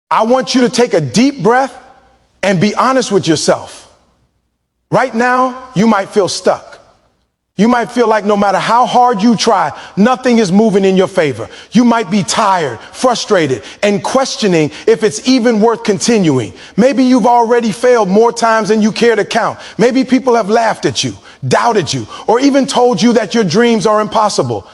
I want you to take a deep breath and be honest with yourself. Right now, you might feel stuck. You might feel like no matter how hard you try, nothing is moving in your favor. You might be tired, frustrated, and questioning if it's even worth continuing. Maybe you've already failed more times than you care to count. Maybe people have laughed at you, doubted you, or even told you that your dreams are impossible.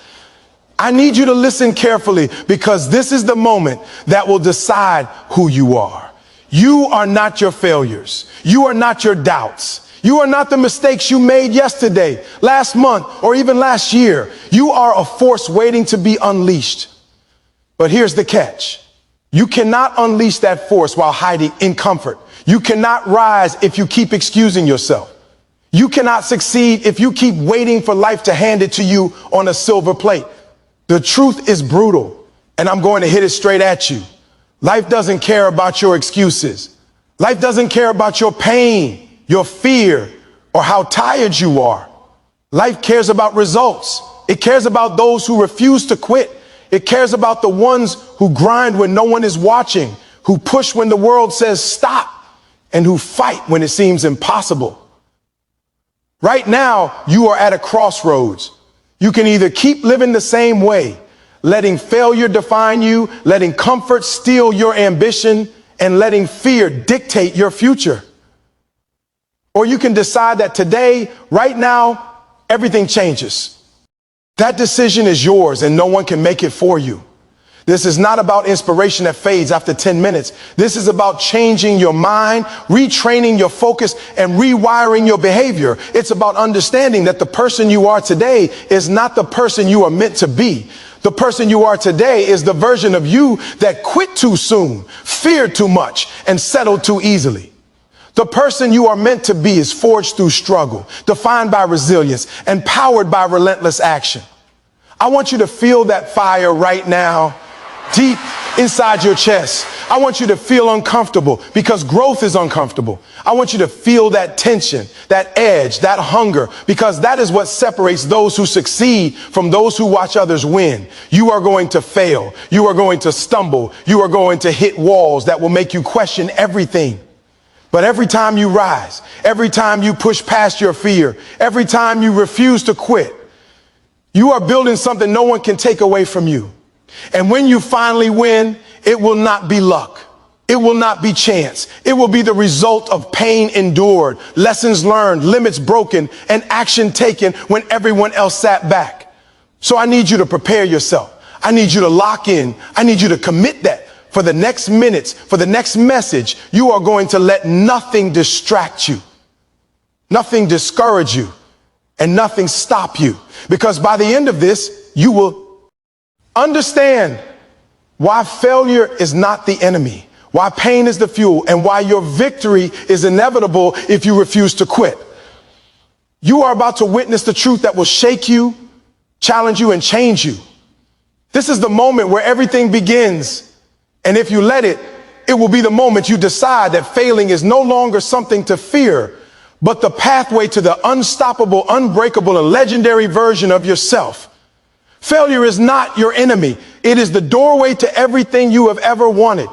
I need you to listen carefully, because this is the moment that will decide who you are. You are not your failures. You are not your doubts. You are not the mistakes you made yesterday, last month, or even last year. You are a force waiting to be unleashed. But here's the catch. You cannot unleash that force while hiding in comfort. You cannot rise if you keep excusing yourself. You cannot succeed if you keep waiting for life to hand it to you on a silver plate. The truth is brutal, and I'm going to hit it straight at you. Life doesn't care about your excuses. Life doesn't care about your pain, your fear, or how tired you are. Life cares about results. It cares about those who refuse to quit. It cares about the ones who grind when no one is watching, who push when the world says stop, and who fight when it seems impossible. Right now, you are at a crossroads. You can either keep living the same way, letting failure define you, letting comfort steal your ambition, and letting fear dictate your future. Or you can decide that today, right now, everything changes. That decision is yours, and no one can make it for you. This is not about inspiration that fades after 10 minutes. This is about changing your mind, retraining your focus, and rewiring your behavior. It's about understanding that the person you are today is not the person you are meant to be. The person you are today is the version of you that quit too soon, feared too much, and settled too easily. The person you are meant to be is forged through struggle, defined by resilience, and powered by relentless action. I want you to feel that fire right now, deep inside your chest. I want you to feel uncomfortable, because growth is uncomfortable. I want you to feel that tension, that edge, that hunger, because that is what separates those who succeed from those who watch others win. You are going to fail. You are going to stumble. You are going to hit walls that will make you question everything. But every time you rise, every time you push past your fear, every time you refuse to quit, you are building something no one can take away from you. And when you finally win, it will not be luck. It will not be chance. It will be the result of pain endured, lessons learned, limits broken, and action taken when everyone else sat back. So I need you to prepare yourself. I need you to lock in. I need you to commit that. For the next minutes, for the next message, you are going to let nothing distract you, nothing discourage you, and nothing stop you. Because by the end of this, you will understand why failure is not the enemy, why pain is the fuel, and why your victory is inevitable if you refuse to quit. You are about to witness the truth that will shake you, challenge you, and change you. This is the moment where everything begins. And if you let it, it will be the moment you decide that failing is no longer something to fear, but the pathway to the unstoppable, unbreakable, and legendary version of yourself. Failure is not your enemy. It is the doorway to everything you have ever wanted.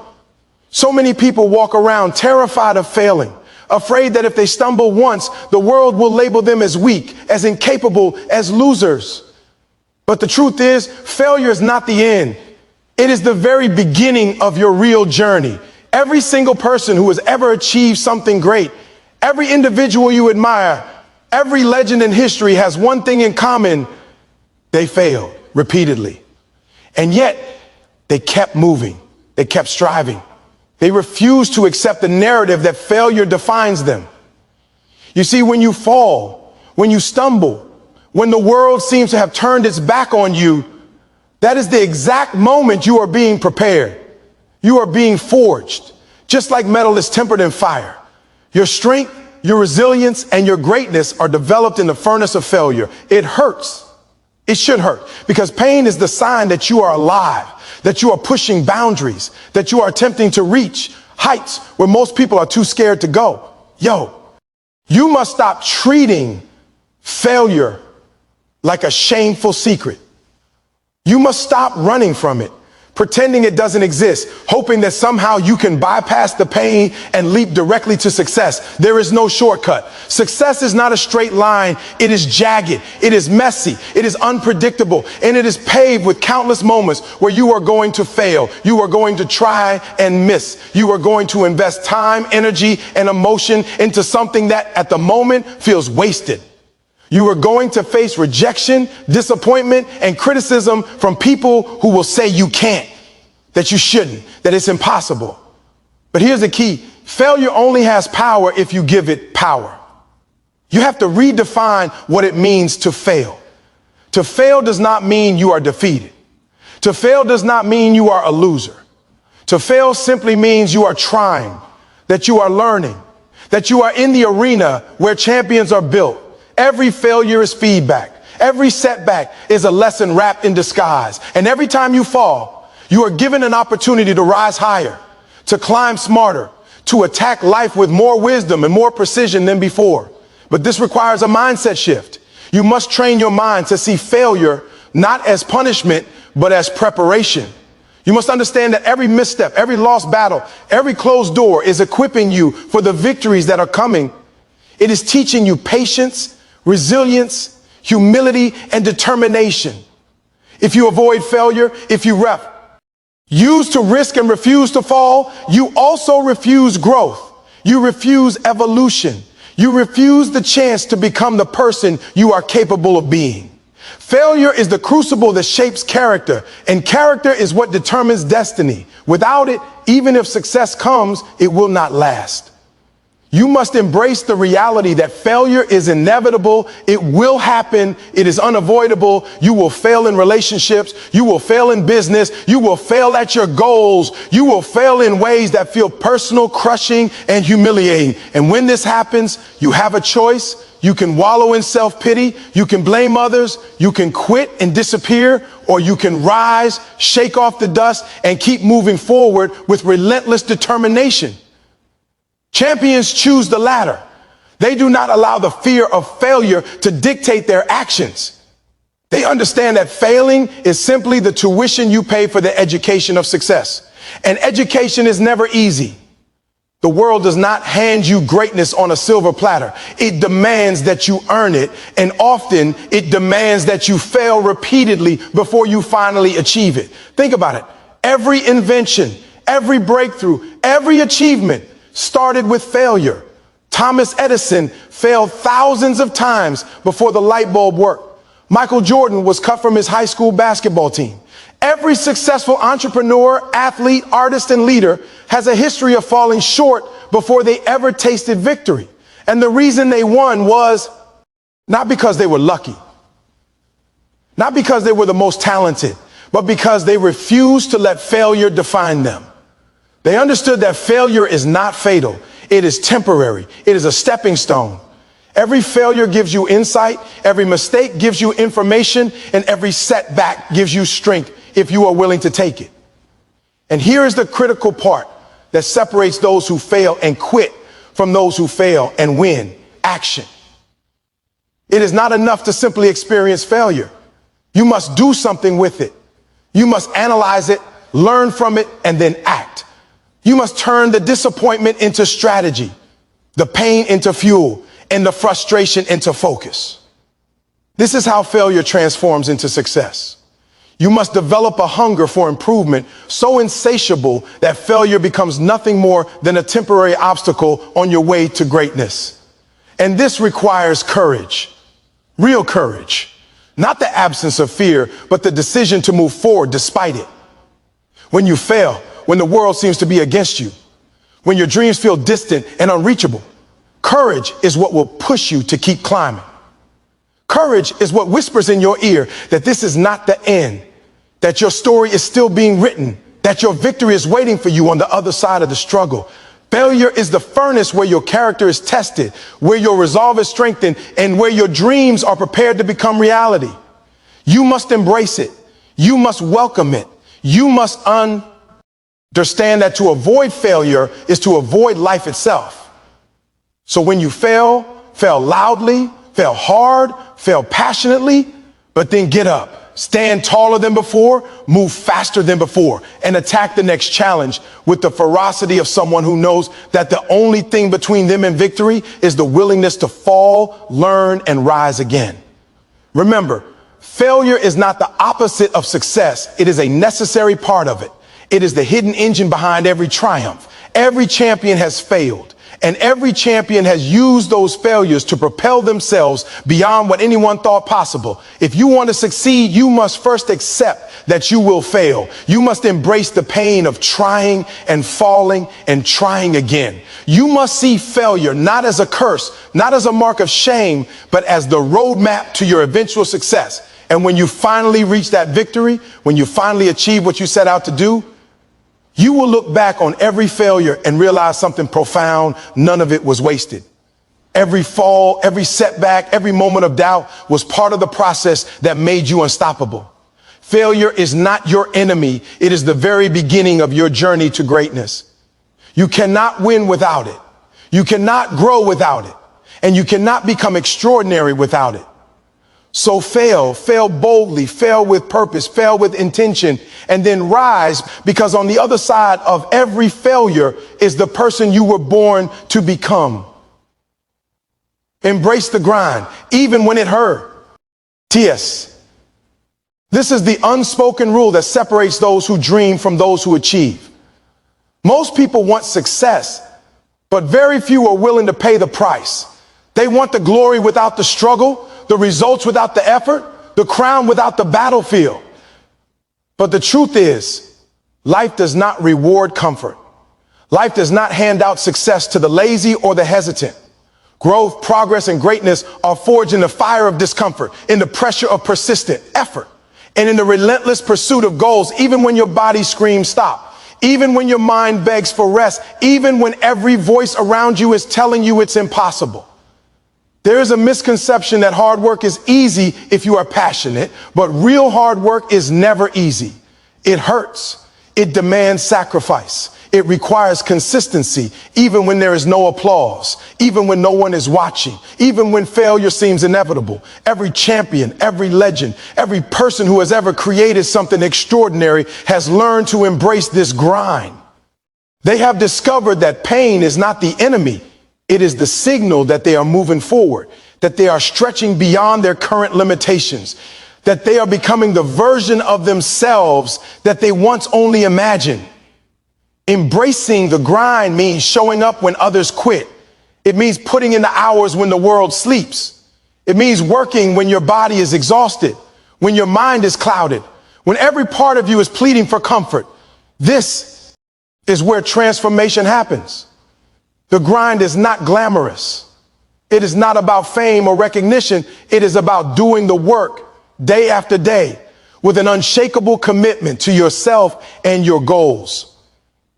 So many people walk around terrified of failing, afraid that if they stumble once, the world will label them as weak, as incapable, as losers. But the truth is, failure is not the end. It is the very beginning of your real journey. Every single person who has ever achieved something great, every individual you admire, every legend in history has one thing in common: they failed repeatedly. And yet they kept moving. They kept striving. They refused to accept the narrative that failure defines them. You see, when you fall, when you stumble, when the world seems to have turned its back on you, that is the exact moment you are being prepared. You are being forged, just like metal is tempered in fire. Your strength, your resilience, and your greatness are developed in the furnace of failure. It hurts. It should hurt, because pain is the sign that you are alive, that you are pushing boundaries, that you are attempting to reach heights where most people are too scared to go. You must stop treating failure like a shameful secret. You must stop running from it, pretending it doesn't exist, hoping that somehow you can bypass the pain and leap directly to success. There is no shortcut. Success is not a straight line. It is jagged. It is messy. It is unpredictable. And it is paved with countless moments where you are going to fail. You are going to try and miss. You are going to invest time, energy, and emotion into something that at the moment feels wasted. You are going to face rejection, disappointment, and criticism from people who will say you can't, that you shouldn't, that it's impossible. But here's the key. Failure only has power if you give it power. You have to redefine what it means to fail. To fail does not mean you are defeated. To fail does not mean you are a loser. To fail simply means you are trying, that you are learning, that you are in the arena where champions are built. Every failure is feedback. Every setback is a lesson wrapped in disguise. And every time you fall, you are given an opportunity to rise higher, to climb smarter, to attack life with more wisdom and more precision than before. But this requires a mindset shift. You must train your mind to see failure not as punishment, but as preparation. You must understand that every misstep, every lost battle, every closed door is equipping you for the victories that are coming. It is teaching you patience, resilience, humility, and determination. If you avoid failure, if you refuse to risk and refuse to fall, you also refuse growth. You refuse evolution. You refuse the chance to become the person you are capable of being. Failure is the crucible that shapes character, and character is what determines destiny. Without it, even if success comes, it will not last. You must embrace the reality that failure is inevitable. It will happen. It is unavoidable. You will fail in relationships. You will fail in business. You will fail at your goals. You will fail in ways that feel personal, crushing, and humiliating. And when this happens, you have a choice. You can wallow in self-pity. You can blame others. You can quit and disappear, or you can rise, shake off the dust, and keep moving forward with relentless determination. Champions choose the latter. They do not allow the fear of failure to dictate their actions. They understand that failing is simply the tuition you pay for the education of success. And education is never easy. The world does not hand you greatness on a silver platter. It demands that you earn it, and often it demands that you fail repeatedly before you finally achieve it. Think about it. Every invention, every breakthrough, every achievement started with failure. Thomas Edison failed thousands of times before the light bulb worked. Michael Jordan was cut from his high school basketball team. Every successful entrepreneur, athlete, artist, and leader has a history of falling short before they ever tasted victory. And the reason they won was not because they were lucky, not because they were the most talented, but because they refused to let failure define them. They understood that failure is not fatal. It is temporary. It is a stepping stone. Every failure gives you insight. Every mistake gives you information, and every setback gives you strength if you are willing to take it. And here is the critical part that separates those who fail and quit from those who fail and win: action. It is not enough to simply experience failure. You must do something with it. You must analyze it, learn from it, and then act. You must turn the disappointment into strategy, the pain into fuel, and the frustration into focus. This is how failure transforms into success. You must develop a hunger for improvement so insatiable that failure becomes nothing more than a temporary obstacle on your way to greatness. And this requires courage, real courage, not the absence of fear, but the decision to move forward despite it. When you fail, when the world seems to be against you, when your dreams feel distant and unreachable, courage is what will push you to keep climbing. Courage is what whispers in your ear that this is not the end, that your story is still being written, that your victory is waiting for you on the other side of the struggle. Failure is the furnace where your character is tested, where your resolve is strengthened, and where your dreams are prepared to become reality. You must embrace it. You must welcome it. You must understand that to avoid failure is to avoid life itself. So when you fail, fail loudly, fail hard, fail passionately, but then get up. stand taller than before, move faster than before, and attack the next challenge with the ferocity of someone who knows that the only thing between them and victory is the willingness to fall, learn, and rise again. Remember, failure is not the opposite of success. It is a necessary part of it. It is the hidden engine behind every triumph. Every champion has failed, and every champion has used those failures to propel themselves beyond what anyone thought possible. If you want to succeed, you must first accept that you will fail. You must embrace the pain of trying and falling and trying again. You must see failure not as a curse, not as a mark of shame, but as the roadmap to your eventual success. And when you finally reach that victory, when you finally achieve what you set out to do, you will look back on every failure and realize something profound. None of it was wasted. Every fall, every setback, every moment of doubt was part of the process that made you unstoppable. Failure is not your enemy. It is the very beginning of your journey to greatness. You cannot win without it. You cannot grow without it. And you cannot become extraordinary without it. So fail boldly, fail with purpose, fail with intention, and then rise, because on the other side of every failure is the person you were born to become. Embrace the grind, even when it hurt. TS. This is the unspoken rule that separates those who dream from those who achieve. Most people want success, but very few are willing to pay the price. They want the glory without the struggle, the results without the effort, the crown without the battlefield. But the truth is, life does not reward comfort. Life does not hand out success to the lazy or the hesitant. Growth, progress, and greatness are forged in the fire of discomfort, in the pressure of persistent effort, and in the relentless pursuit of goals, even when your body screams stop, even when your mind begs for rest, even when every voice around you is telling you it's impossible. There is a misconception that hard work is easy if you are passionate, but real hard work is never easy. It hurts. It demands sacrifice. It requires consistency, even when there is no applause, even when no one is watching, even when failure seems inevitable. Every champion, every legend, every person who has ever created something extraordinary has learned to embrace this grind. They have discovered that pain is not the enemy. It is the signal that they are moving forward, that they are stretching beyond their current limitations, that they are becoming the version of themselves that they once only imagined. Embracing the grind means showing up when others quit. It means putting in the hours when the world sleeps. It means working when your body is exhausted, when your mind is clouded, when every part of you is pleading for comfort. This is where transformation happens. The grind is not glamorous. It is not about fame or recognition. It is about doing the work day after day with an unshakable commitment to yourself and your goals.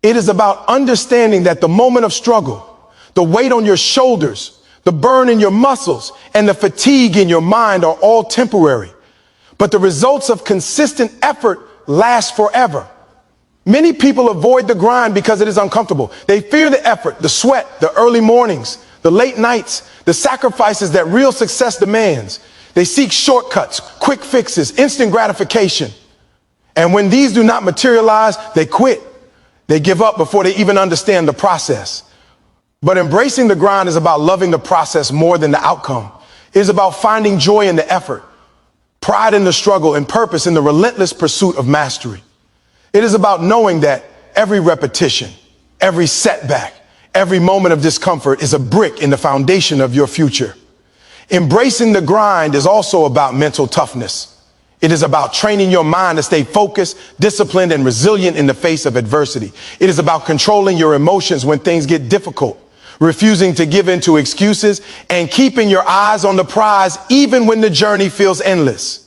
It is about understanding that the moment of struggle, the weight on your shoulders, the burn in your muscles, and the fatigue in your mind are all temporary. But the results of consistent effort last forever. Many people avoid the grind because it is uncomfortable. They fear the effort, the sweat, the early mornings, the late nights, the sacrifices that real success demands. They seek shortcuts, quick fixes, instant gratification. And when these do not materialize, they quit. They give up before they even understand the process. But embracing the grind is about loving the process more than the outcome. It is about finding joy in the effort, pride in the struggle, and purpose in the relentless pursuit of mastery. It is about knowing that every repetition, every setback, every moment of discomfort is a brick in the foundation of your future. Embracing the grind is also about mental toughness. It is about training your mind to stay focused, disciplined, and resilient in the face of adversity. It is about controlling your emotions when things get difficult, refusing to give in to excuses, and keeping your eyes on the prize even when the journey feels endless.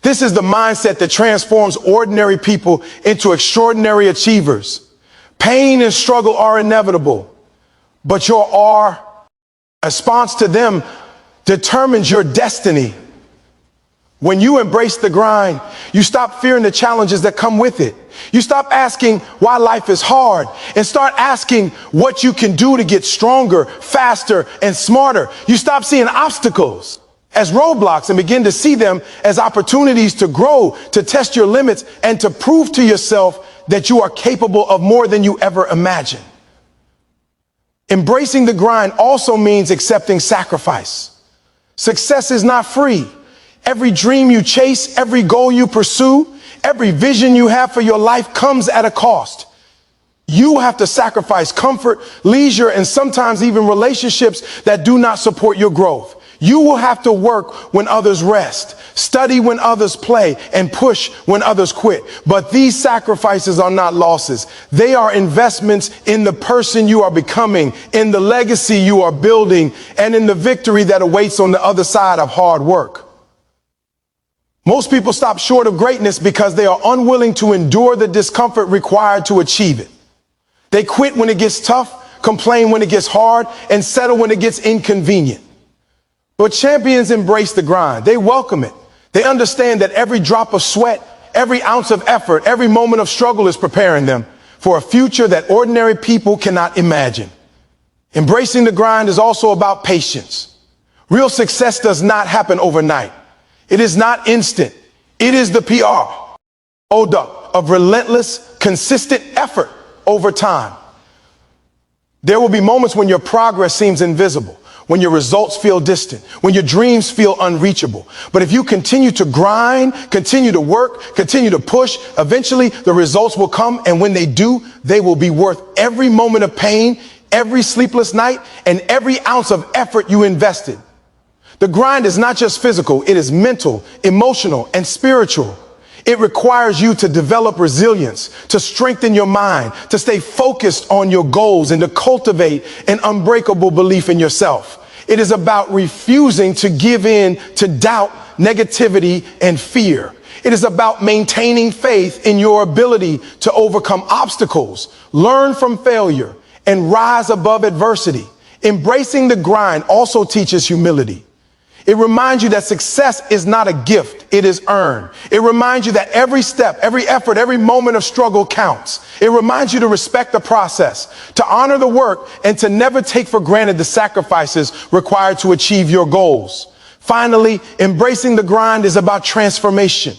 This is the mindset that transforms ordinary people into extraordinary achievers. Pain and struggle are inevitable, but your response to them determines your destiny. When you embrace the grind, you stop fearing the challenges that come with it. You stop asking why life is hard and start asking what you can do to get stronger, faster, and smarter. You stop seeing obstacles as roadblocks and begin to see them as opportunities to grow, to test your limits, and to prove to yourself that you are capable of more than you ever imagined. Embracing the grind also means accepting sacrifice. Success is not free. Every dream you chase, every goal you pursue, every vision you have for your life comes at a cost. You have to sacrifice comfort, leisure, and sometimes even relationships that do not support your growth. You will have to work when others rest, study when others play, and push when others quit. But these sacrifices are not losses. They are investments in the person you are becoming, in the legacy you are building, and in the victory that awaits on the other side of hard work. Most people stop short of greatness because they are unwilling to endure the discomfort required to achieve it. They quit when it gets tough, complain when it gets hard, and settle when it gets inconvenient. But champions embrace the grind. They welcome it. They understand that every drop of sweat, every ounce of effort, every moment of struggle is preparing them for a future that ordinary people cannot imagine. Embracing the grind is also about patience. Real success does not happen overnight. It is not instant. It is the PR of relentless, consistent effort over time. There will be moments when your progress seems invisible, when your results feel distant, when your dreams feel unreachable. But if you continue to grind, continue to work, continue to push, eventually the results will come. And when they do, they will be worth every moment of pain, every sleepless night, and every ounce of effort you invested. The grind is not just physical, it is mental, emotional, and spiritual. It requires you to develop resilience, to strengthen your mind, to stay focused on your goals, and to cultivate an unbreakable belief in yourself. It is about refusing to give in to doubt, negativity, and fear. It is about maintaining faith in your ability to overcome obstacles, learn from failure, and rise above adversity. Embracing the grind also teaches humility. It reminds you that success is not a gift, it is earned. It reminds you that every step, every effort, every moment of struggle counts. It reminds you to respect the process, to honor the work, and to never take for granted the sacrifices required to achieve your goals. Finally, embracing the grind is about transformation.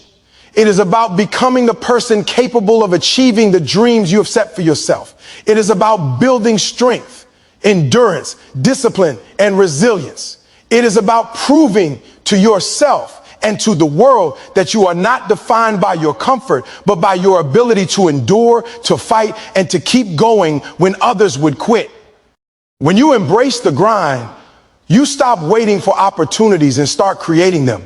It is about becoming the person capable of achieving the dreams you have set for yourself. It is about building strength, endurance, discipline, and resilience. It is about proving to yourself and to the world that you are not defined by your comfort, but by your ability to endure, to fight, and to keep going when others would quit. When you embrace the grind, you stop waiting for opportunities and start creating them.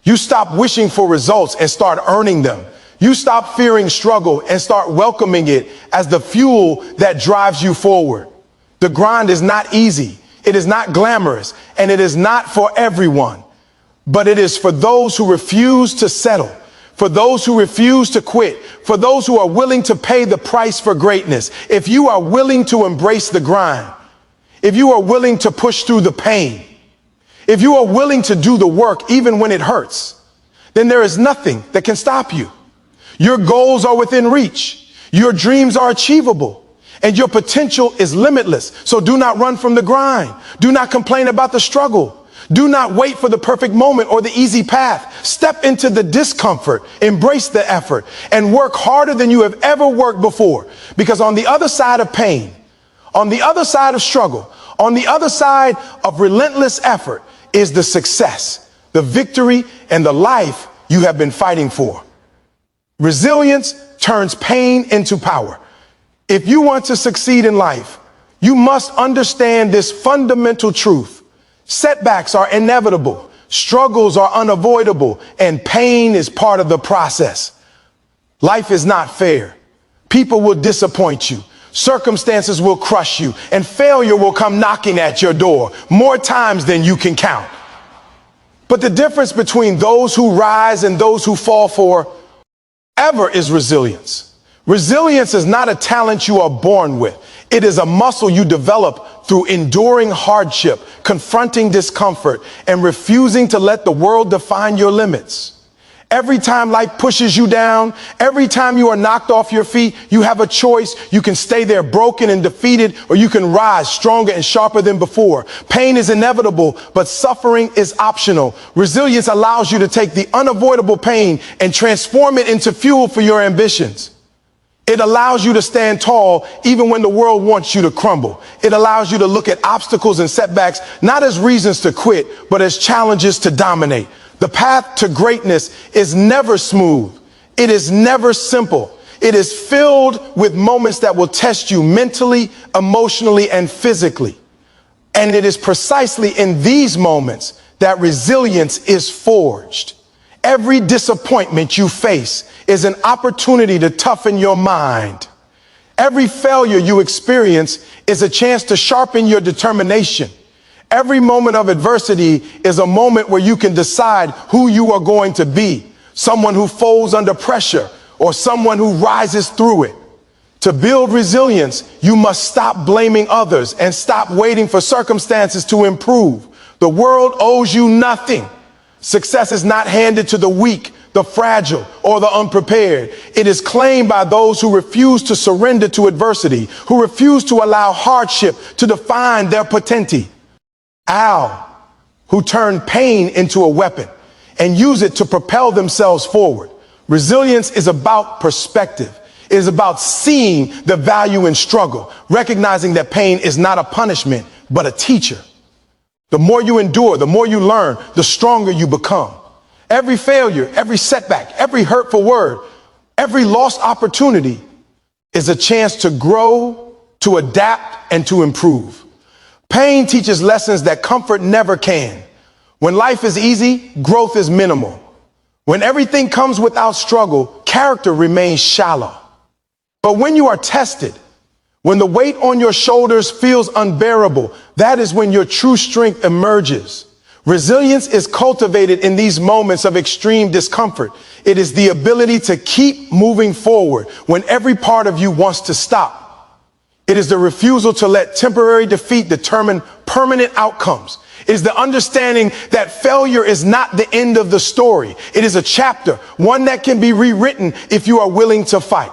You stop wishing for results and start earning them. You stop fearing struggle and start welcoming it as the fuel that drives you forward. The grind is not easy. It is not glamorous, and it is not for everyone, but it is for those who refuse to settle, for those who refuse to quit, for those who are willing to pay the price for greatness. If you are willing to embrace the grind, if you are willing to push through the pain, if you are willing to do the work even when it hurts, then there is nothing that can stop you. Your goals are within reach. Your dreams are achievable. And your potential is limitless. So do not run from the grind. Do not complain about the struggle. Do not wait for the perfect moment or the easy path. Step into the discomfort, embrace the effort, and work harder than you have ever worked before. Because on the other side of pain, on the other side of struggle, on the other side of relentless effort is the success, the victory, and the life you have been fighting for. Resilience turns pain into power. If you want to succeed in life, you must understand this fundamental truth. Setbacks are inevitable, struggles are unavoidable, and pain is part of the process. Life is not fair. People will disappoint you. Circumstances will crush you, and failure will come knocking at your door more times than you can count. But the difference between those who rise and those who fall forever is resilience. Resilience is not a talent you are born with. It is a muscle you develop through enduring hardship, confronting discomfort, and refusing to let the world define your limits. Every time life pushes you down, every time you are knocked off your feet, you have a choice. You can stay there broken and defeated, or you can rise stronger and sharper than before. Pain is inevitable, but suffering is optional. Resilience allows you to take the unavoidable pain and transform it into fuel for your ambitions. It allows you to stand tall even when the world wants you to crumble. It allows you to look at obstacles and setbacks not as reasons to quit, but as challenges to dominate. The path to greatness is never smooth. It is never simple. It is filled with moments that will test you mentally, emotionally, and physically. And it is precisely in these moments that resilience is forged. Every disappointment you face is an opportunity to toughen your mind. Every failure you experience is a chance to sharpen your determination. Every moment of adversity is a moment where you can decide who you are going to be, someone who folds under pressure or someone who rises through it. To build resilience, you must stop blaming others and stop waiting for circumstances to improve. The world owes you nothing. Success is not handed to the weak, the fragile, or the unprepared. It is claimed by those who refuse to surrender to adversity, who refuse to allow hardship to define their potential. Al, who turned pain into a weapon and use it to propel themselves forward. Resilience is about perspective. It is about seeing the value in struggle, recognizing that pain is not a punishment, but a teacher. The more you endure, the more you learn, the stronger you become. Every failure, every setback, every hurtful word, every lost opportunity is a chance to grow, to adapt, and to improve. Pain teaches lessons that comfort never can. When life is easy, growth is minimal. When everything comes without struggle, character remains shallow. But when you are tested, when the weight on your shoulders feels unbearable, that is when your true strength emerges. Resilience is cultivated in these moments of extreme discomfort. It is the ability to keep moving forward when every part of you wants to stop. It is the refusal to let temporary defeat determine permanent outcomes. It is the understanding that failure is not the end of the story. It is a chapter, one that can be rewritten if you are willing to fight.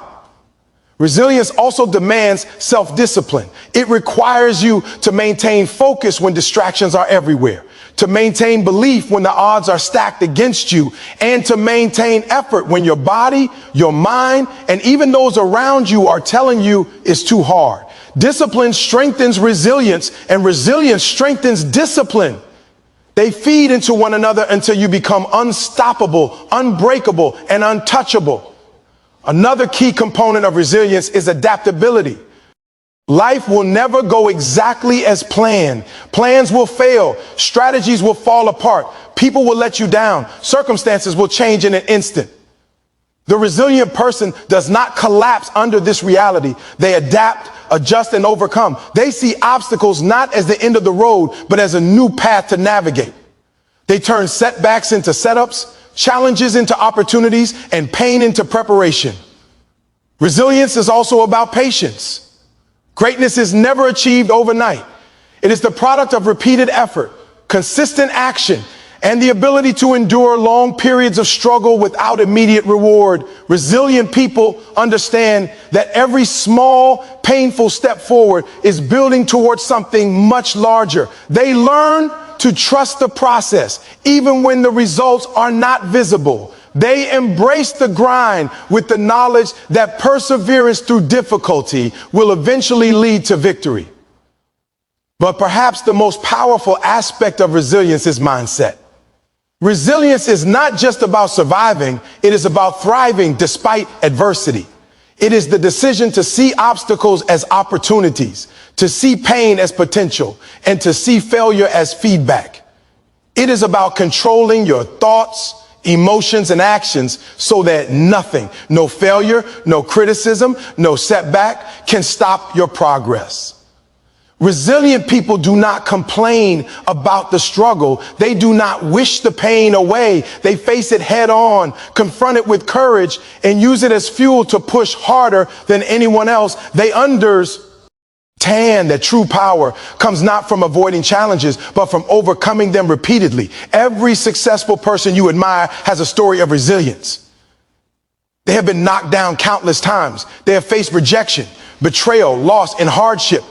Resilience also demands self-discipline. It requires you to maintain focus when distractions are everywhere, to maintain belief when the odds are stacked against you, and to maintain effort when your body, your mind, and even those around you are telling you it's too hard. Discipline strengthens resilience, and resilience strengthens discipline. They feed into one another until you become unstoppable, unbreakable, and untouchable. Another key component of resilience is adaptability. Life will never go exactly as planned. Plans will fail. Strategies will fall apart. People will let you down. Circumstances will change in an instant. The resilient person does not collapse under this reality. They adapt, adjust, and overcome. They see obstacles not as the end of the road, but as a new path to navigate. They turn setbacks into setups, challenges into opportunities, and pain into preparation. Resilience is also about patience. Greatness is never achieved overnight. It is the product of repeated effort, consistent action, and the ability to endure long periods of struggle without immediate reward. Resilient people understand that every small, painful step forward is building towards something much larger. They learn to trust the process, even when the results are not visible. They embrace the grind with the knowledge that perseverance through difficulty will eventually lead to victory. But perhaps the most powerful aspect of resilience is mindset. Resilience is not just about surviving, it is about thriving despite adversity. It is the decision to see obstacles as opportunities, to see pain as potential, and to see failure as feedback. It is about controlling your thoughts, emotions, and actions so that nothing, no failure, no criticism, no setback can stop your progress. Resilient people do not complain about the struggle. They do not wish the pain away. They face it head on, confront it with courage, and use it as fuel to push harder than anyone else. They understand that true power comes not from avoiding challenges, but from overcoming them repeatedly. Every successful person you admire has a story of resilience. They have been knocked down countless times. They have faced rejection, betrayal, loss, and hardship.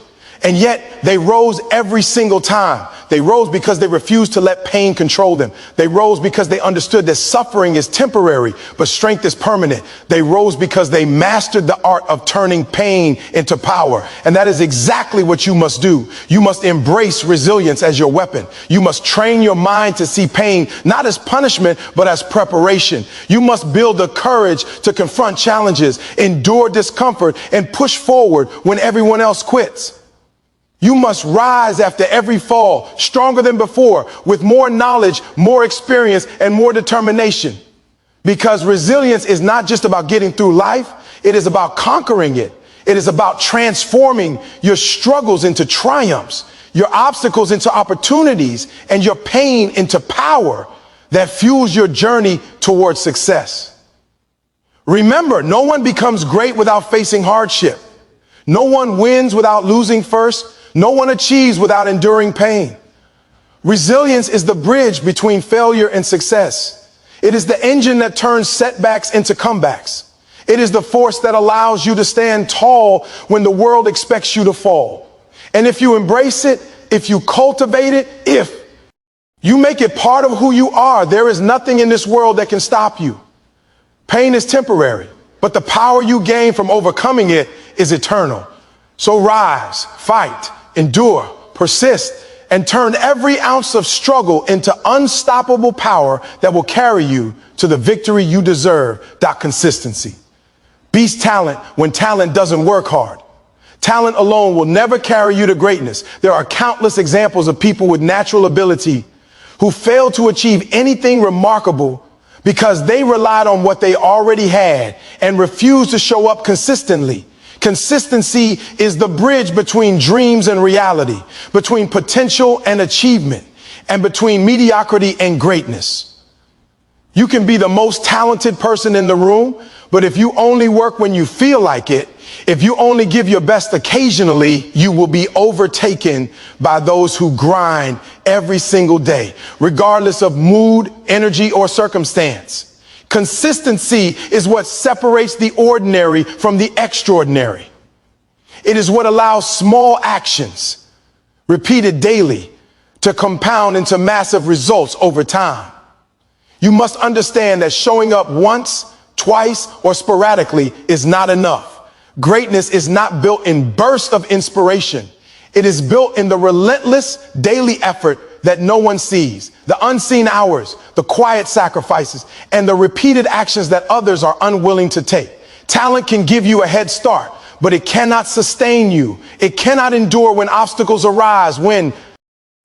And yet they rose every single time. They rose because they refused to let pain control them. They rose because they understood that suffering is temporary, but strength is permanent. They rose because they mastered the art of turning pain into power. And that is exactly what you must do. You must embrace resilience as your weapon. You must train your mind to see pain not as punishment, but as preparation. You must build the courage to confront challenges, endure discomfort, and push forward when everyone else quits. You must rise after every fall, stronger than before, with more knowledge, more experience, and more determination. Because resilience is not just about getting through life, it is about conquering it. It is about transforming your struggles into triumphs, your obstacles into opportunities, and your pain into power that fuels your journey towards success. Remember, no one becomes great without facing hardship. No one wins without losing first. No one achieves without enduring pain. Resilience is the bridge between failure and success. It is the engine that turns setbacks into comebacks. It is the force that allows you to stand tall when the world expects you to fall. And if you embrace it, if you cultivate it, if you make it part of who you are, there is nothing in this world that can stop you. Pain is temporary, but the power you gain from overcoming it is eternal. So rise, fight, endure, persist, and turn every ounce of struggle into unstoppable power that will carry you to the victory you deserve. Consistency. Beats talent when talent doesn't work hard. Talent alone will never carry you to greatness. There are countless examples of people with natural ability who failed to achieve anything remarkable because they relied on what they already had and refused to show up consistently. Consistency is the bridge between dreams and reality, between potential and achievement, and between mediocrity and greatness. You can be the most talented person in the room, but if you only work when you feel like it, if you only give your best occasionally, you will be overtaken by those who grind every single day, regardless of mood, energy, or circumstance. Consistency is what separates the ordinary from the extraordinary. It is what allows small actions, repeated daily, to compound into massive results over time. You must understand that showing up once, twice, or sporadically is not enough. Greatness is not built in bursts of inspiration. It is built in the relentless daily effort that no one sees, the unseen hours, the quiet sacrifices, and the repeated actions that others are unwilling to take. Talent can give you a head start, but it cannot sustain you. It cannot endure when obstacles arise, when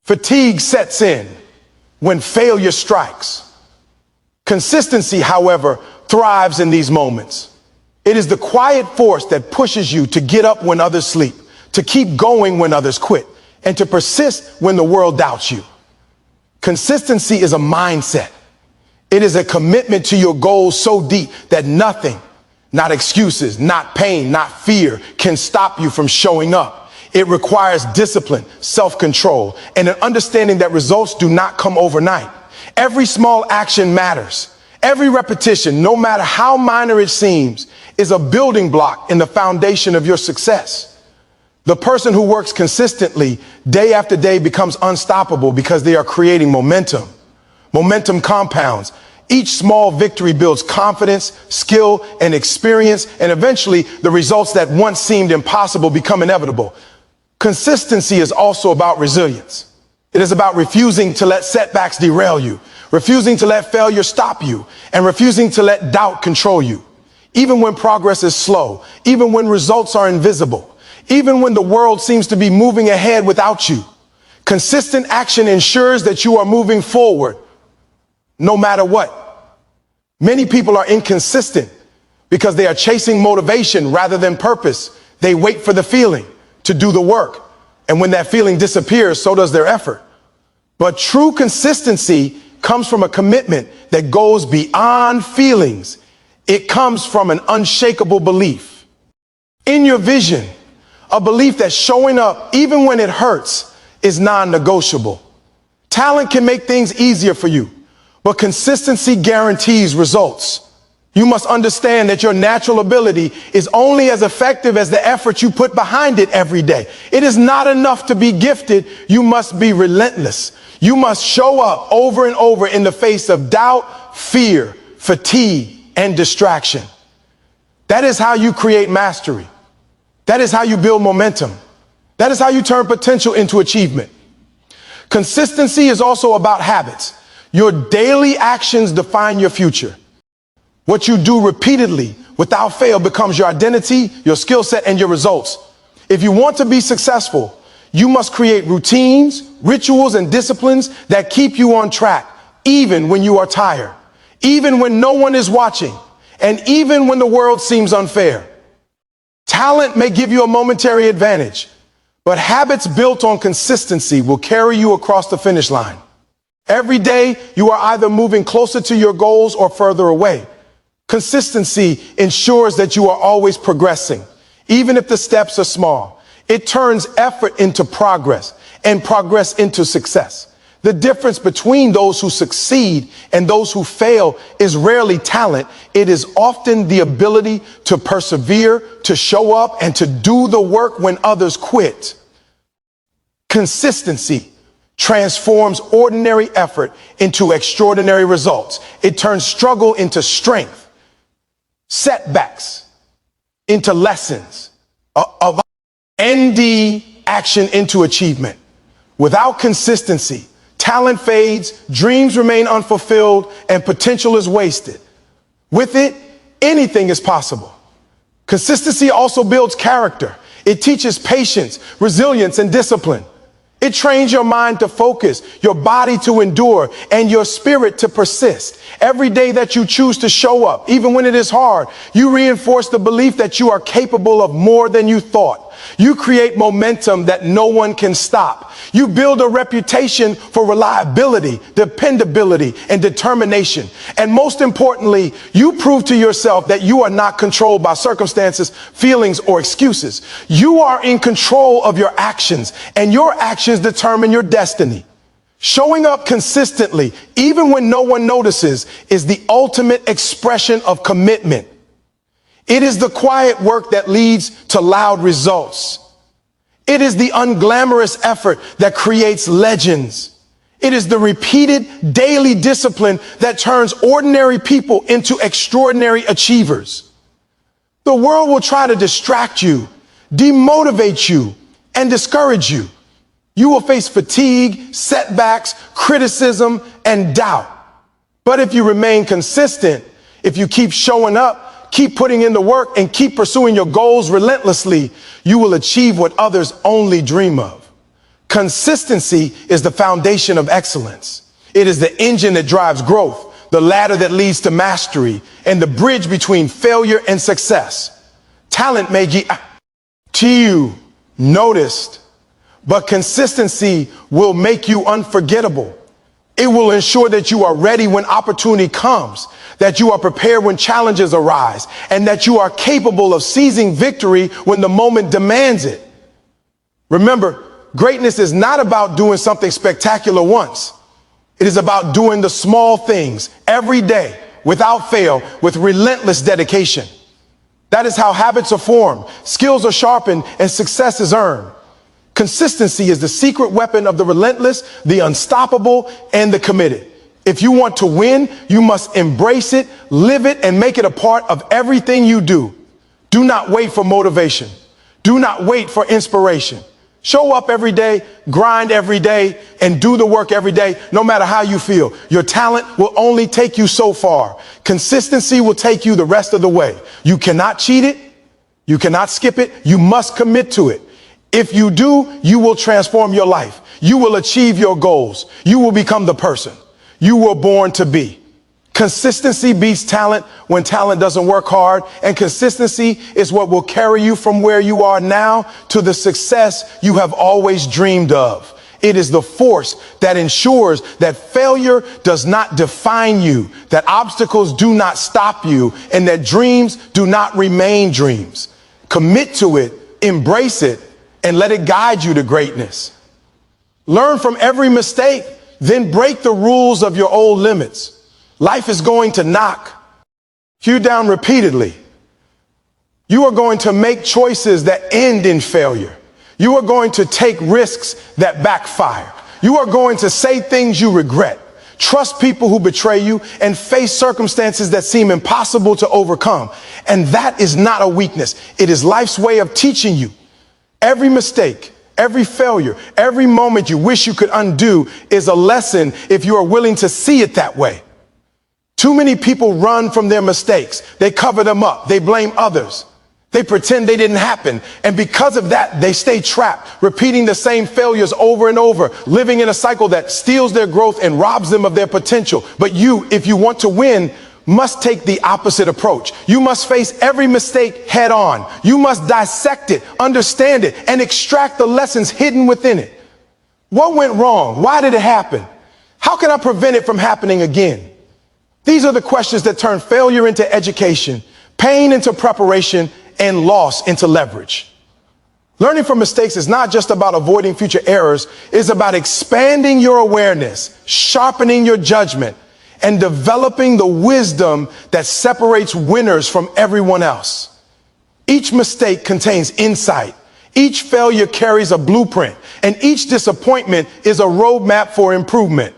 fatigue sets in, when failure strikes. Consistency, however, thrives in these moments. It is the quiet force that pushes you to get up when others sleep, to keep going when others quit, and to persist when the world doubts you. Consistency is a mindset. It is a commitment to your goals so deep that nothing, not excuses, not pain, not fear, can stop you from showing up. It requires discipline, self-control, and an understanding that results do not come overnight. Every small action matters. Every repetition, no matter how minor it seems, is a building block in the foundation of your success. The person who works consistently day after day becomes unstoppable because they are creating momentum. Momentum compounds. Each small victory builds confidence, skill, and experience, and eventually the results that once seemed impossible become inevitable. Consistency is also about resilience. It is about refusing to let setbacks derail you, refusing to let failure stop you, and refusing to let doubt control you. Even when progress is slow, even when results are invisible, even when the world seems to be moving ahead without you, consistent action ensures that you are moving forward no matter what. Many people are inconsistent because they are chasing motivation rather than purpose. They wait for the feeling to do the work. And when that feeling disappears, so does their effort. But true consistency comes from a commitment that goes beyond feelings. It comes from an unshakable belief in your vision, a belief that showing up, even when it hurts, is non-negotiable. Talent can make things easier for you, but consistency guarantees results. You must understand that your natural ability is only as effective as the effort you put behind it every day. It is not enough to be gifted. You must be relentless. You must show up over and over in the face of doubt, fear, fatigue, and distraction. That is how you create mastery. That is how you build momentum. That is how you turn potential into achievement. Consistency is also about habits. Your daily actions define your future. What you do repeatedly without fail becomes your identity, your skill set, and your results. If you want to be successful, you must create routines, rituals, and disciplines that keep you on track, even when you are tired, even when no one is watching, and even when the world seems unfair. Talent may give you a momentary advantage, but habits built on consistency will carry you across the finish line. Every day, you are either moving closer to your goals or further away. Consistency ensures that you are always progressing, even if the steps are small. It turns effort into progress and progress into success. The difference between those who succeed and those who fail is rarely talent. It is often the ability to persevere, to show up, and to do the work when others quit. Consistency transforms ordinary effort into extraordinary results. It turns struggle into strength, setbacks into lessons, of ND action into achievement. Without consistency, talent fades, dreams remain unfulfilled, and potential is wasted. With it, anything is possible. Consistency also builds character. It teaches patience, resilience, and discipline. It trains your mind to focus, your body to endure, and your spirit to persist. Every day that you choose to show up, even when it is hard, you reinforce the belief that you are capable of more than you thought. You create momentum that no one can stop. You build a reputation for reliability, dependability, and determination. And most importantly, you prove to yourself that you are not controlled by circumstances, feelings, or excuses. You are in control of your actions, and your actions determine your destiny. Showing up consistently, even when no one notices, is the ultimate expression of commitment. It is the quiet work that leads to loud results. It is the unglamorous effort that creates legends. It is the repeated daily discipline that turns ordinary people into extraordinary achievers. The world will try to distract you, demotivate you, and discourage you. You will face fatigue, setbacks, criticism, and doubt. But if you remain consistent, if you keep showing up, keep putting in the work, and keep pursuing your goals relentlessly, you will achieve what others only dream of. Consistency is the foundation of excellence. It is the engine that drives growth, the ladder that leads to mastery, and the bridge between failure and success. Talent may get to you noticed, but consistency will make you unforgettable. It will ensure that you are ready when opportunity comes, that you are prepared when challenges arise, and that you are capable of seizing victory when the moment demands it. Remember, greatness is not about doing something spectacular once. It is about doing the small things every day without fail, with relentless dedication. That is how habits are formed, skills are sharpened, and success is earned. Consistency is the secret weapon of the relentless, the unstoppable, and the committed. If you want to win, you must embrace it, live it, and make it a part of everything you do. Do not wait for motivation. Do not wait for inspiration. Show up every day, grind every day, and do the work every day, no matter how you feel. Your talent will only take you so far. Consistency will take you the rest of the way. You cannot cheat it. You cannot skip it. You must commit to it. If you do, you will transform your life. You will achieve your goals. You will become the person you were born to be. Consistency beats talent when talent doesn't work hard, and consistency is what will carry you from where you are now to the success you have always dreamed of. It is the force that ensures that failure does not define you, that obstacles do not stop you, and that dreams do not remain dreams. Commit to it embrace it, and let it guide you to greatness. Learn from every mistake, then break the rules of your old limits. Life is going to knock you down repeatedly. You are going to make choices that end in failure. You are going to take risks that backfire. You are going to say things you regret, trust people who betray you, and face circumstances that seem impossible to overcome. And that is not a weakness. It is life's way of teaching you. Every mistake, every failure, every moment you wish you could undo is a lesson if you are willing to see it that way. Too many people run from their mistakes. They cover them up. They blame others. They pretend they didn't happen. And because of that, they stay trapped, repeating the same failures over and over, living in a cycle that steals their growth and robs them of their potential. But you, if you want to win, must take the opposite approach. You must face every mistake head on. You must dissect it, understand it, and extract the lessons hidden within it. What went wrong? Why did it happen? How can I prevent it from happening again? These are the questions that turn failure into education, pain into preparation, and loss into leverage. Learning from mistakes is not just about avoiding future errors. It's about expanding your awareness, sharpening your judgment, and developing the wisdom that separates winners from everyone else. Each mistake contains insight. Each failure carries a blueprint, and each disappointment is a roadmap for improvement.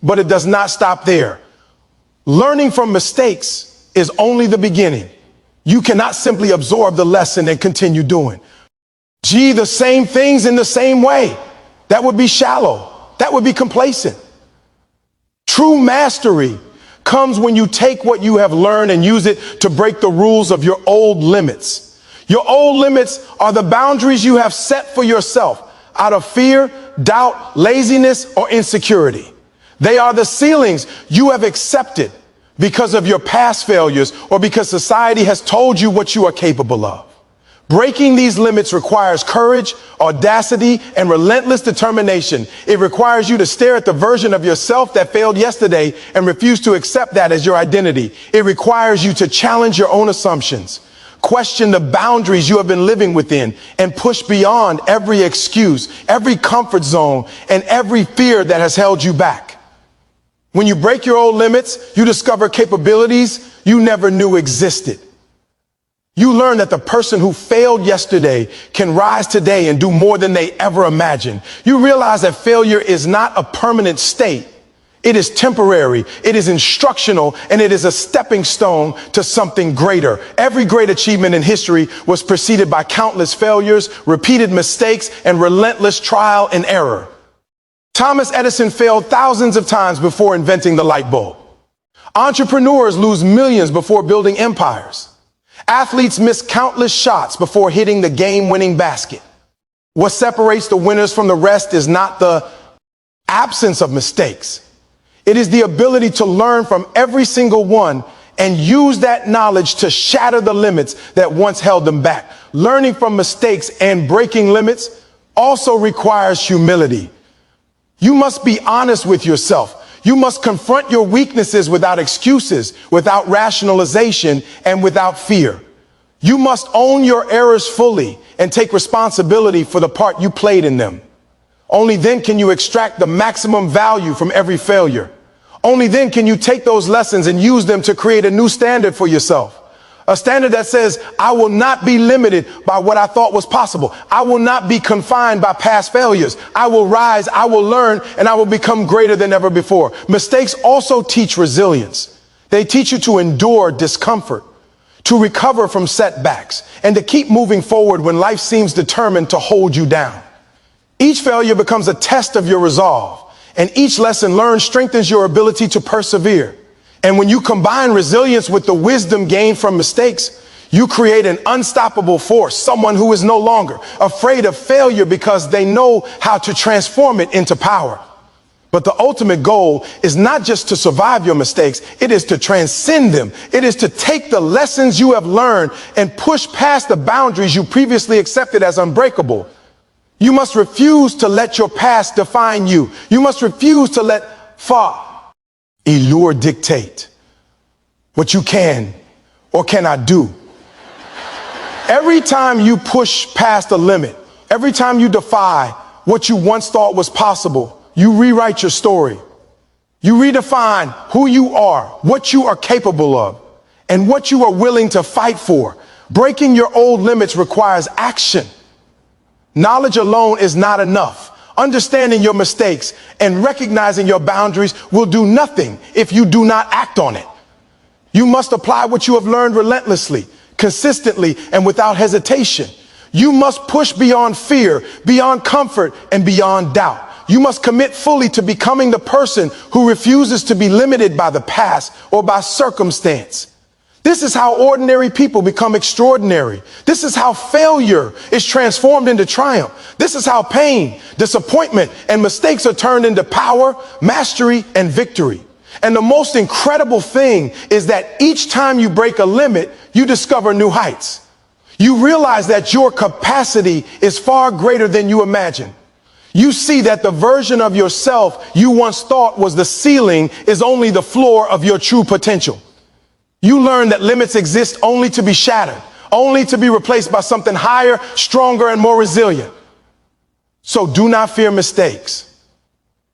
But it does not stop there. Learning from mistakes is only the beginning. You cannot simply absorb the lesson and continue doing the same things in the same way. That would be shallow. That would be complacent. True mastery comes when you take what you have learned and use it to break the rules of your old limits. Your old limits are the boundaries you have set for yourself out of fear, doubt, laziness, or insecurity. They are the ceilings you have accepted because of your past failures or because society has told you what you are capable of. Breaking these limits requires courage, audacity, and relentless determination. It requires you to stare at the version of yourself that failed yesterday and refuse to accept that as your identity. It requires you to challenge your own assumptions, question the boundaries you have been living within, and push beyond every excuse, every comfort zone, and every fear that has held you back. When you break your old limits, you discover capabilities you never knew existed. You learn that the person who failed yesterday can rise today and do more than they ever imagined. You realize that failure is not a permanent state. It is temporary, it is instructional, and it is a stepping stone to something greater. Every great achievement in history was preceded by countless failures, repeated mistakes, and relentless trial and error. Thomas Edison failed thousands of times before inventing the light bulb. Entrepreneurs lose millions before building empires. Athletes miss countless shots before hitting the game-winning basket. What separates the winners from the rest is not the absence of mistakes. It is the ability to learn from every single one and use that knowledge to shatter the limits that once held them back. Learning from mistakes and breaking limits also requires humility. You must be honest with yourself. You must confront your weaknesses without excuses, without rationalization, and without fear. You must own your errors fully and take responsibility for the part you played in them. Only then can you extract the maximum value from every failure. Only then can you take those lessons and use them to create a new standard for yourself. A standard that says, I will not be limited by what I thought was possible. I will not be confined by past failures. I will rise, I will learn, and I will become greater than ever before. Mistakes also teach resilience. They teach you to endure discomfort, to recover from setbacks, and to keep moving forward when life seems determined to hold you down. Each failure becomes a test of your resolve, and each lesson learned strengthens your ability to persevere. And when you combine resilience with the wisdom gained from mistakes, you create an unstoppable force, someone who is no longer afraid of failure because they know how to transform it into power. But the ultimate goal is not just to survive your mistakes, it is to transcend them. It is to take the lessons you have learned and push past the boundaries you previously accepted as unbreakable. You must refuse to let your past define you. You must refuse to let allure dictate what you can or cannot do. Every time you push past a limit, every time you defy what you once thought was possible, you rewrite your story. You redefine who you are, what you are capable of, and what you are willing to fight for. Breaking your old limits requires action. Knowledge alone is not enough. Understanding your mistakes and recognizing your boundaries will do nothing if you do not act on it. You must apply what you have learned relentlessly, consistently, and without hesitation. You must push beyond fear, beyond comfort, and beyond doubt. You must commit fully to becoming the person who refuses to be limited by the past or by circumstance. This is how ordinary people become extraordinary. This is how failure is transformed into triumph. This is how pain, disappointment, and mistakes are turned into power, mastery, and victory. And the most incredible thing is that each time you break a limit, you discover new heights. You realize that your capacity is far greater than you imagine. You see that the version of yourself you once thought was the ceiling is only the floor of your true potential. You learn that limits exist only to be shattered, only to be replaced by something higher, stronger, and more resilient. So do not fear mistakes.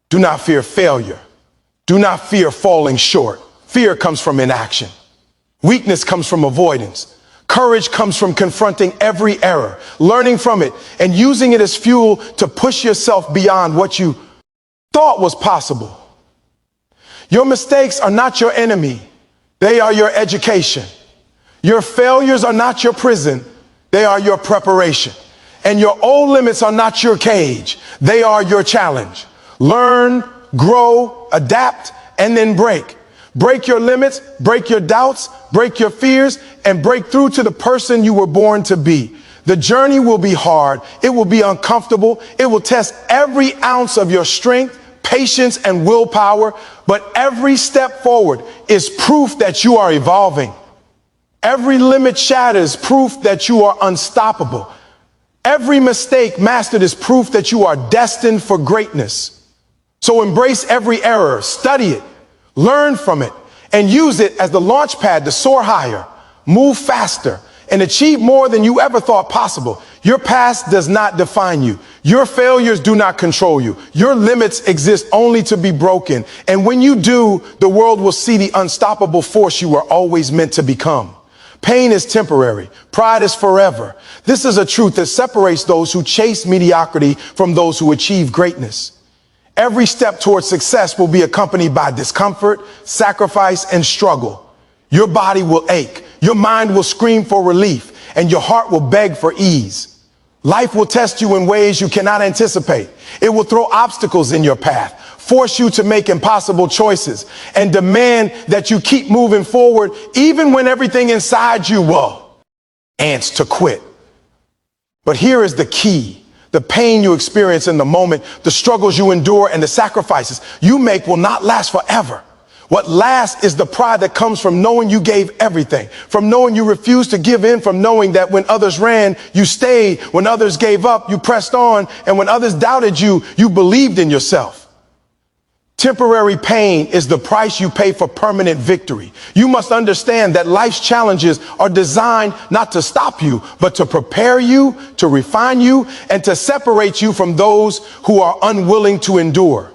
Do not fear failure. Do not fear falling short. Fear comes from inaction. Weakness comes from avoidance. Courage comes from confronting every error, learning from it, and using it as fuel to push yourself beyond what you thought was possible. Your mistakes are not your enemy. They are your education. Your failures are not your prison. They are your preparation. And your old limits are not your cage. They are your challenge. Learn, grow, adapt, and then break. Break your limits, break your doubts, break your fears, and break through to the person you were born to be. The journey will be hard. It will be uncomfortable. It will test every ounce of your strength, patience, and willpower. But every step forward is proof that you are evolving. Every limit shattered is proof that you are unstoppable. Every mistake mastered is proof that you are destined for greatness. So embrace every error, study it, learn from it, and use it as the launch pad to soar higher, move faster, and achieve more than you ever thought possible. Your past does not define you. Your failures do not control you. Your limits exist only to be broken. And when you do, the world will see the unstoppable force you were always meant to become. Pain is temporary. Pride is forever. This is a truth that separates those who chase mediocrity from those who achieve greatness. Every step towards success will be accompanied by discomfort, sacrifice, and struggle. Your body will ache, your mind will scream for relief, and your heart will beg for ease. Life will test you in ways you cannot anticipate. It will throw obstacles in your path, force you to make impossible choices, and demand that you keep moving forward even when everything inside you, ants to quit. But here is the key. The pain you experience in the moment, the struggles you endure, and the sacrifices you make will not last forever. What lasts is the pride that comes from knowing you gave everything, from knowing you refused to give in, from knowing that when others ran, you stayed, when others gave up, you pressed on, and when others doubted you, you believed in yourself. Temporary pain is the price you pay for permanent victory. You must understand that life's challenges are designed not to stop you, but to prepare you, to refine you, and to separate you from those who are unwilling to endure.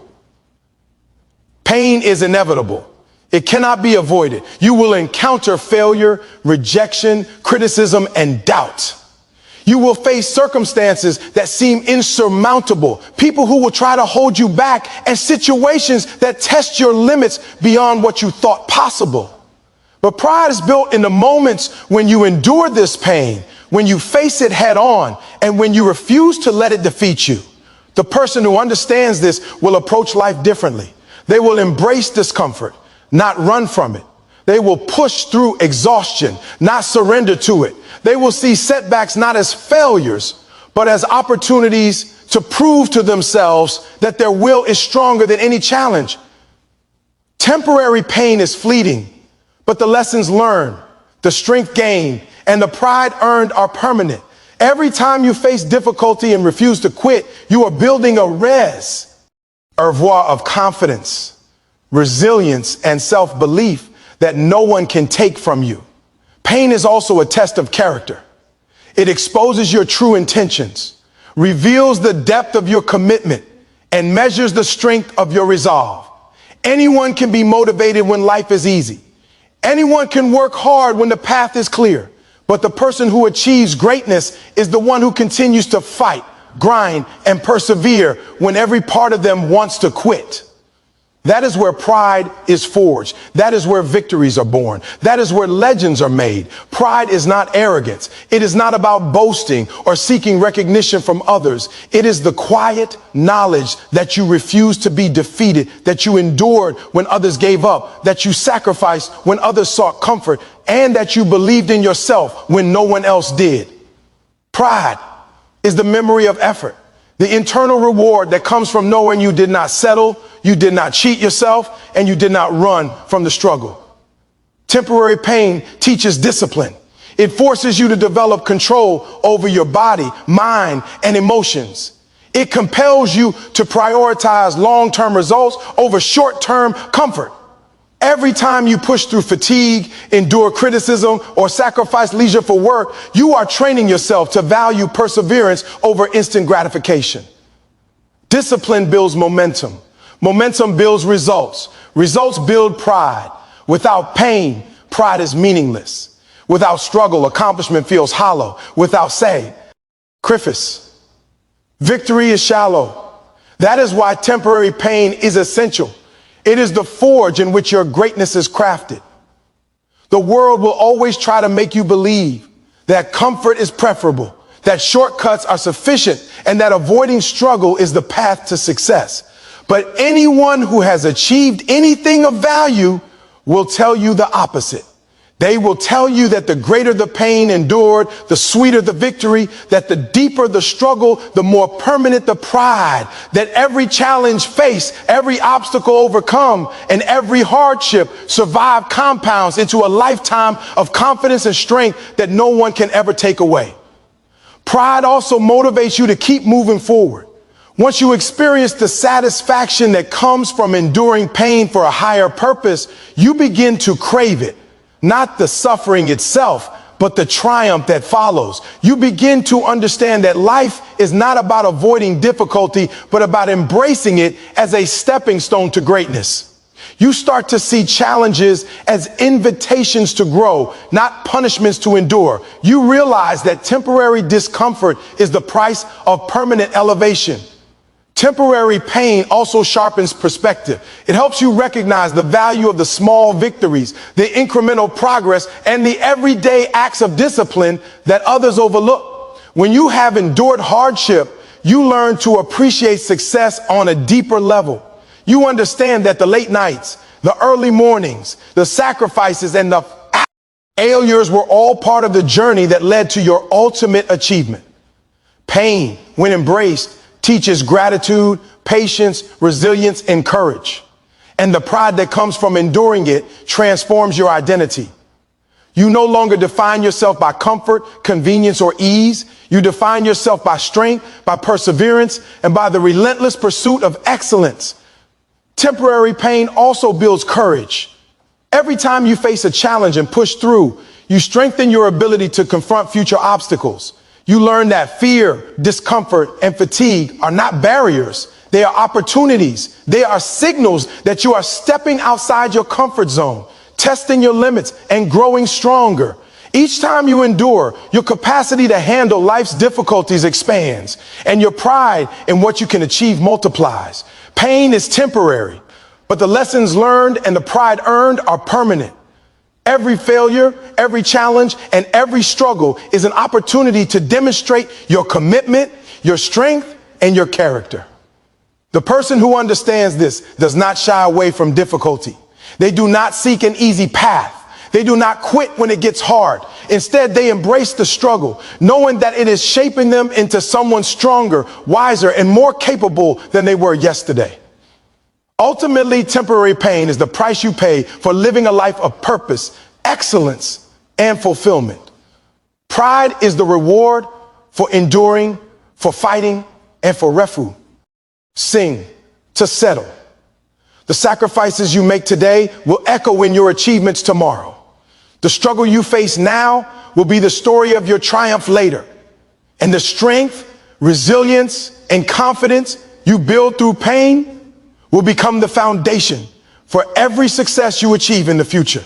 Pain is inevitable. It cannot be avoided. You will encounter failure, rejection, criticism, and doubt. You will face circumstances that seem insurmountable, people who will try to hold you back, and situations that test your limits beyond what you thought possible. But pride is built in the moments when you endure this pain, when you face it head on, and when you refuse to let it defeat you. The person who understands this will approach life differently. They will embrace discomfort, not run from it. They will push through exhaustion, not surrender to it. They will see setbacks not as failures, but as opportunities to prove to themselves that their will is stronger than any challenge. Temporary pain is fleeting, but the lessons learned, the strength gained, and the pride earned are permanent. Every time you face difficulty and refuse to quit, you are building a reservoir of confidence, resilience, and self-belief that no one can take from you. Pain is also a test of character. It exposes your true intentions, reveals the depth of your commitment, and measures the strength of your resolve. Anyone can be motivated when life is easy. Anyone can work hard when the path is clear. But the person who achieves greatness is the one who continues to fight, grind, and persevere when every part of them wants to quit. That is where pride is forged. That is where victories are born. That is where legends are made. Pride is not arrogance. It is not about boasting or seeking recognition from others. It is the quiet knowledge that you refused to be defeated, that you endured when others gave up, that you sacrificed when others sought comfort, and that you believed in yourself when no one else did. Pride is the memory of effort, the internal reward that comes from knowing you did not settle, you did not cheat yourself, and you did not run from the struggle. Temporary pain teaches discipline. It forces you to develop control over your body, mind, and emotions. It compels you to prioritize long-term results over short-term comfort. Every time you push through fatigue, endure criticism, or sacrifice leisure for work, you are training yourself to value perseverance over instant gratification. Discipline builds momentum. Momentum builds results. Results build pride. Without pain, pride is meaningless. Without struggle, accomplishment feels hollow. Without sacrifice, victory is shallow. That is why temporary pain is essential. It is the forge in which your greatness is crafted. The world will always try to make you believe that comfort is preferable, that shortcuts are sufficient, and that avoiding struggle is the path to success. But anyone who has achieved anything of value will tell you the opposite. They will tell you that the greater the pain endured, the sweeter the victory, that the deeper the struggle, the more permanent the pride, that every challenge faced, every obstacle overcome, and every hardship survived compounds into a lifetime of confidence and strength that no one can ever take away. Pride also motivates you to keep moving forward. Once you experience the satisfaction that comes from enduring pain for a higher purpose, you begin to crave it. Not the suffering itself, but the triumph that follows. You begin to understand that life is not about avoiding difficulty, but about embracing it as a stepping stone to greatness. You start to see challenges as invitations to grow, not punishments to endure. You realize that temporary discomfort is the price of permanent elevation. Temporary pain also sharpens perspective. It helps you recognize the value of the small victories, the incremental progress, and the everyday acts of discipline that others overlook. When you have endured hardship, you learn to appreciate success on a deeper level. You understand that the late nights, the early mornings, the sacrifices, and the failures were all part of the journey that led to your ultimate achievement. Pain, when embraced, teaches gratitude, patience, resilience, and courage. And the pride that comes from enduring it transforms your identity. You no longer define yourself by comfort, convenience, or ease. You define yourself by strength, by perseverance, and by the relentless pursuit of excellence. Temporary pain also builds courage. Every time you face a challenge and push through, you strengthen your ability to confront future obstacles. You learn that fear, discomfort, and fatigue are not barriers. They are opportunities. They are signals that you are stepping outside your comfort zone, testing your limits, and growing stronger. Each time you endure, your capacity to handle life's difficulties expands, and your pride in what you can achieve multiplies. Pain is temporary, but the lessons learned and the pride earned are permanent. Every failure, every challenge, and every struggle is an opportunity to demonstrate your commitment, your strength, and your character. The person who understands this does not shy away from difficulty. They do not seek an easy path. They do not quit when it gets hard. Instead, they embrace the struggle, knowing that it is shaping them into someone stronger, wiser, and more capable than they were yesterday. Ultimately, temporary pain is the price you pay for living a life of purpose, excellence, and fulfillment. Pride is the reward for enduring, for fighting, and for refuge. Sing to settle. The sacrifices you make today will echo in your achievements tomorrow. The struggle you face now will be the story of your triumph later. And the strength, resilience, and confidence you build through pain will become the foundation for every success you achieve in the future.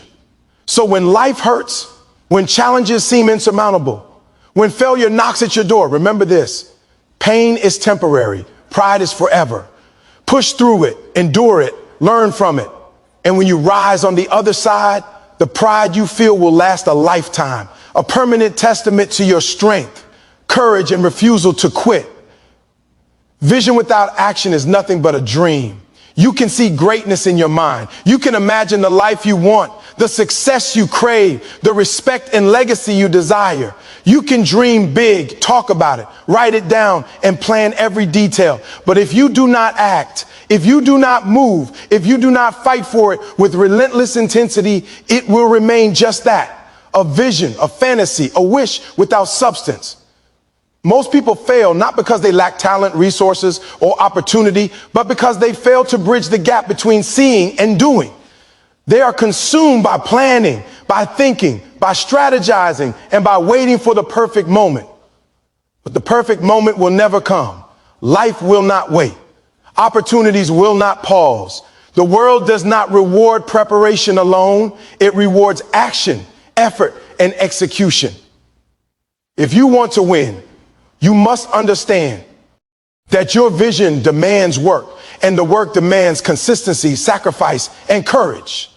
So when life hurts, when challenges seem insurmountable, when failure knocks at your door, remember this: pain is temporary, pride is forever. Push through it, endure it, learn from it. And when you rise on the other side, the pride you feel will last a lifetime, a permanent testament to your strength, courage, and refusal to quit. Vision without action is nothing but a dream. You can see greatness in your mind. You can imagine the life you want, the success you crave, the respect and legacy you desire. You can dream big, talk about it, write it down, and plan every detail. But if you do not act, if you do not move, if you do not fight for it with relentless intensity, it will remain just that: a vision, a fantasy, a wish without substance. Most people fail not because they lack talent, resources, or opportunity, but because they fail to bridge the gap between seeing and doing. They are consumed by planning, by thinking, by strategizing, and by waiting for the perfect moment. But the perfect moment will never come. Life will not wait. Opportunities will not pause. The world does not reward preparation alone. It rewards action, effort, and execution. If you want to win, you must understand that your vision demands work, and the work demands consistency, sacrifice, and courage.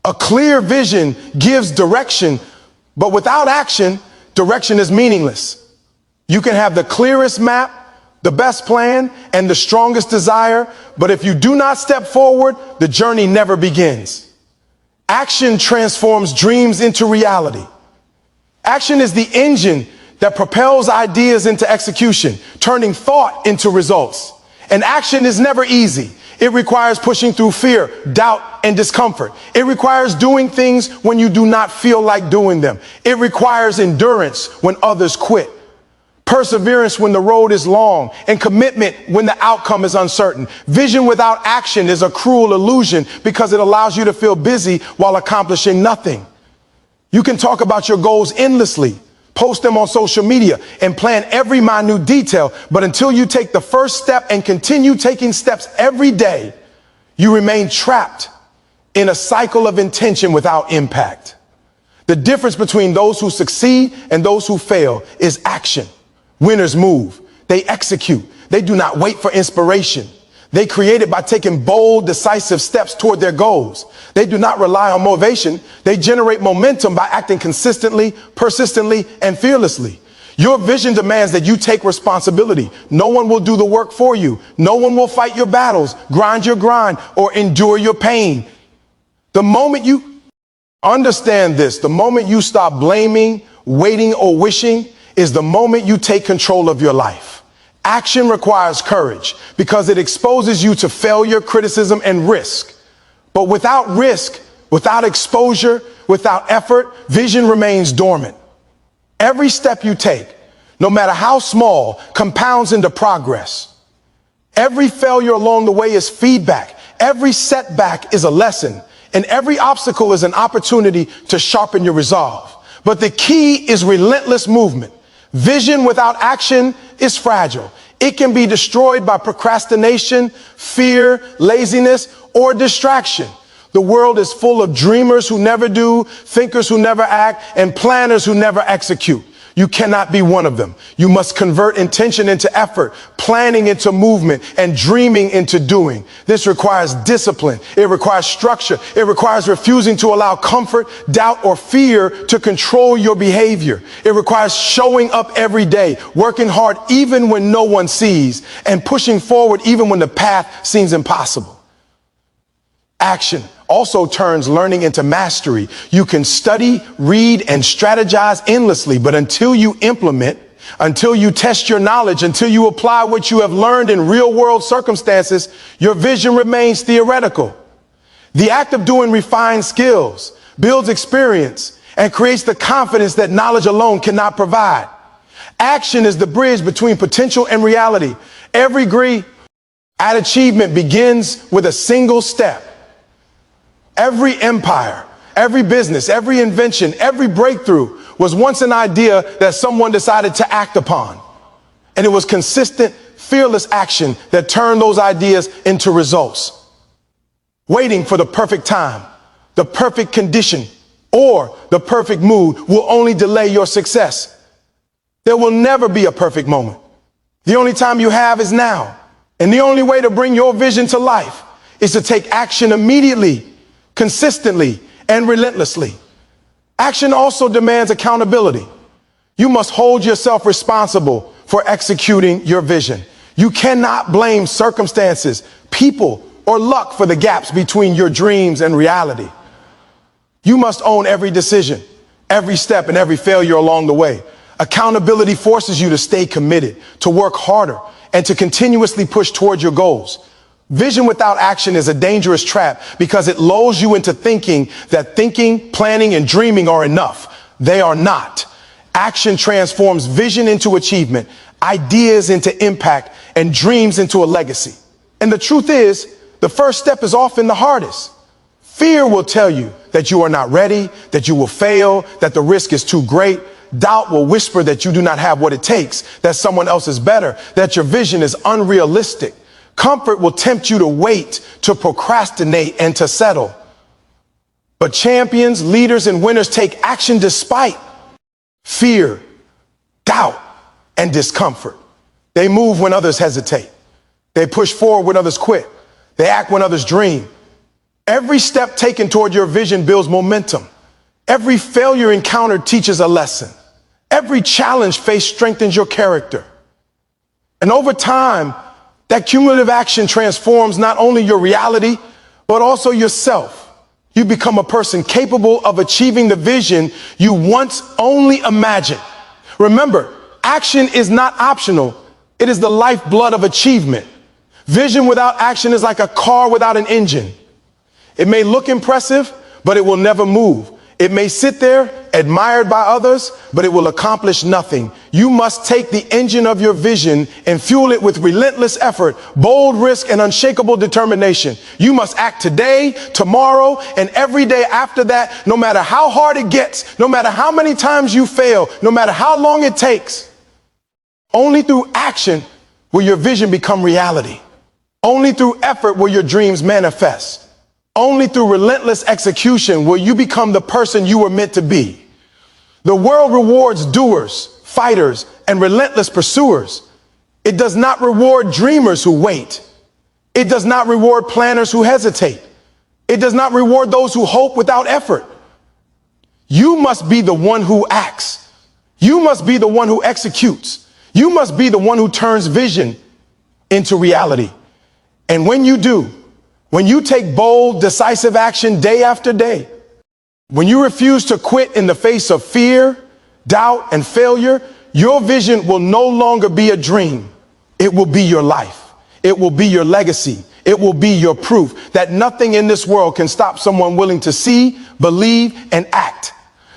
A clear vision gives direction, but without action, direction is meaningless. You can have the clearest map, the best plan, and the strongest desire, but if you do not step forward, the journey never begins. Action transforms dreams into reality. Action is the engine that propels ideas into execution, turning thought into results. And action is never easy. It requires pushing through fear, doubt, and discomfort. It requires doing things when you do not feel like doing them. It requires endurance when others quit, perseverance when the road is long, and commitment when the outcome is uncertain. Vision without action is a cruel illusion because it allows you to feel busy while accomplishing nothing. You can talk about your goals endlessly, post them on social media, and plan every minute detail, but until you take the first step and continue taking steps every day, you remain trapped in a cycle of intention without impact. The difference between those who succeed and those who fail is action. Winners move. They execute. They do not wait for inspiration. They create it by taking bold, decisive steps toward their goals. They do not rely on motivation. They generate momentum by acting consistently, persistently, and fearlessly. Your vision demands that you take responsibility. No one will do the work for you. No one will fight your battles, grind your grind, or endure your pain. The moment you understand this, the moment you stop blaming, waiting, or wishing, is the moment you take control of your life. Action requires courage because it exposes you to failure, criticism, and risk. But without risk, without exposure, without effort, vision remains dormant. Every step you take, no matter how small, compounds into progress. Every failure along the way is feedback. Every setback is a lesson, and every obstacle is an opportunity to sharpen your resolve. But the key is relentless movement. Vision without action is fragile. It can be destroyed by procrastination, fear, laziness, or distraction. The world is full of dreamers who never do, thinkers who never act, and planners who never execute. You cannot be one of them. You must convert intention into effort, planning into movement, and dreaming into doing. This requires discipline. It requires structure. It requires refusing to allow comfort, doubt, or fear to control your behavior. It requires showing up every day, working hard even when no one sees, and pushing forward even when the path seems impossible. Action also turns learning into mastery. You can study, read, and strategize endlessly, but until you implement, until you test your knowledge, until you apply what you have learned in real-world circumstances, your vision remains theoretical. The act of doing refines skills, builds experience, and creates the confidence that knowledge alone cannot provide. Action is the bridge between potential and reality. Every degree at achievement begins with a single step. Every empire, Every business, every invention, every breakthrough was once an idea that someone decided to act upon. And it was consistent, fearless action that turned those ideas into results. Waiting for the perfect time, the perfect condition, or the perfect mood will only delay your success. There will never be a perfect moment. The only time you have is now. And the only way to bring your vision to life is to take action immediately, consistently, and relentlessly. Action also demands accountability. You must hold yourself responsible for executing your vision. You cannot blame circumstances, people, or luck for the gaps between your dreams and reality. You must own every decision, every step, and every failure along the way. Accountability forces you to stay committed, to work harder, and to continuously push toward your goals. Vision without action is a dangerous trap because it lulls you into thinking that thinking, planning, and dreaming are enough. They are not. Action transforms vision into achievement, ideas into impact, and dreams into a legacy. And the truth is, the first step is often the hardest. Fear will tell you that you are not ready, that you will fail, that the risk is too great. Doubt will whisper that you do not have what it takes, that someone else is better, that your vision is unrealistic. Comfort will tempt you to wait, to procrastinate, and to settle. But champions, leaders, and winners take action despite fear, doubt, and discomfort. They move when others hesitate. They push forward when others quit. They act when others dream. Every step taken toward your vision builds momentum. Every failure encountered teaches a lesson. Every challenge faced strengthens your character. And over time, that cumulative action transforms not only your reality, but also yourself. You become a person capable of achieving the vision you once only imagined. Remember, action is not optional. It is the lifeblood of achievement. Vision without action is like a car without an engine. It may look impressive, but it will never move. It may sit there, admired by others, but it will accomplish nothing. You must take the engine of your vision and fuel it with relentless effort, bold risk, and unshakable determination. You must act today, tomorrow, and every day after that, no matter how hard it gets, no matter how many times you fail, no matter how long it takes. Only through action will your vision become reality. Only through effort will your dreams manifest. Only through relentless execution will you become the person you were meant to be. The world rewards doers, fighters, and relentless pursuers. It does not reward dreamers who wait. It does not reward planners who hesitate. It does not reward those who hope without effort. You must be the one who acts. You must be the one who executes. You must be the one who turns vision into reality. And when you do, when you take bold, decisive action day after day, when you refuse to quit in the face of fear, doubt, and failure, your vision will no longer be a dream. It will be your life. It will be your legacy. It will be your proof that nothing in this world can stop someone willing to see, believe, and act.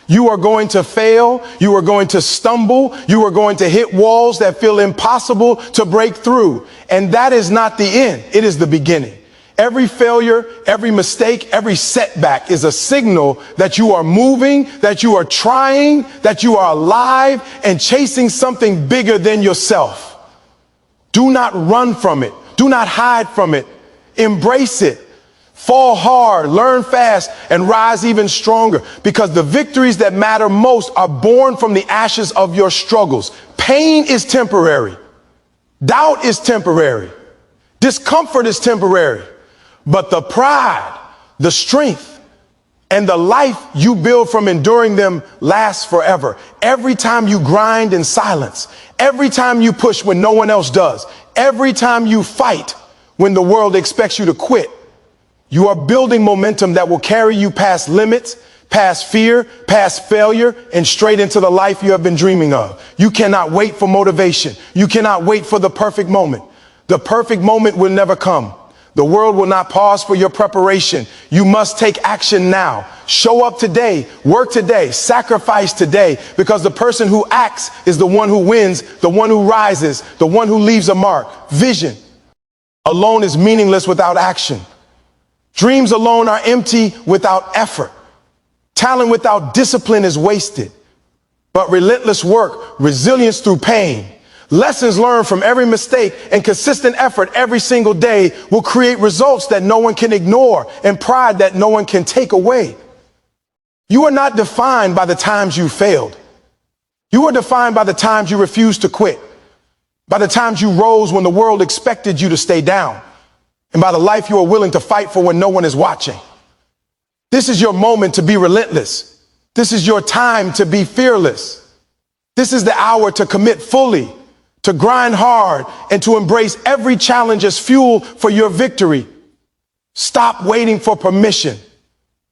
You are going to fail. You are going to stumble. You are going to hit walls that feel impossible to break through. And that is not the end. It is the beginning. Every failure, every mistake, every setback is a signal that you are moving, that you are trying, that you are alive and chasing something bigger than yourself. Do not run from it. Do not hide from it. Embrace it. Fall hard, learn fast, and rise even stronger, because the victories that matter most are born from the ashes of your struggles. Pain is temporary. Doubt is temporary. Discomfort is temporary. But the pride, the strength, and the life you build from enduring them lasts forever. Every time you grind in silence, every time you push when no one else does, every time you fight when the world expects you to quit, you are building momentum that will carry you past limits, past fear, past failure, and straight into the life you have been dreaming of. You cannot wait for motivation. You cannot wait for the perfect moment. The perfect moment will never come. The world will not pause for your preparation. You must take action now. Show up today, work today, sacrifice today, because the person who acts is the one who wins, the one who rises, the one who leaves a mark. Vision alone is meaningless without action. Dreams alone are empty without effort. Talent without discipline is wasted. But relentless work, resilience through pain, lessons learned from every mistake, and consistent effort every single day will create results that no one can ignore and pride that no one can take away. You are not defined by the times you failed. You are defined by the times you refused to quit, by the times you rose when the world expected you to stay down, and by the life you are willing to fight for when no one is watching. This is your moment to be relentless. This is your time to be fearless. This is the hour to commit fully, to grind hard, and to embrace every challenge as fuel for your victory. Stop waiting for permission.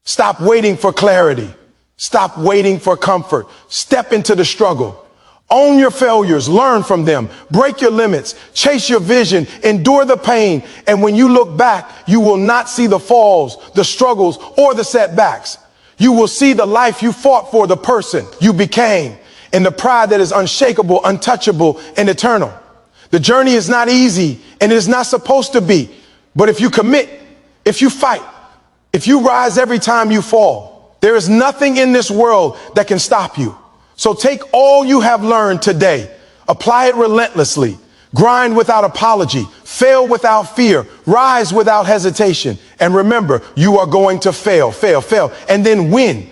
Stop waiting for clarity. Stop waiting for comfort. Step into the struggle. Own your failures, learn from them, break your limits, chase your vision, endure the pain. And when you look back, you will not see the falls, the struggles, or the setbacks. You will see the life you fought for, the person you became, and the pride that is unshakable, untouchable, and eternal. The journey is not easy, and it is not supposed to be. But if you commit, if you fight, if you rise every time you fall, there is nothing in this world that can stop you. So take all you have learned today, apply it relentlessly, grind without apology, fail without fear, rise without hesitation. And remember, you are going to fail, and then win.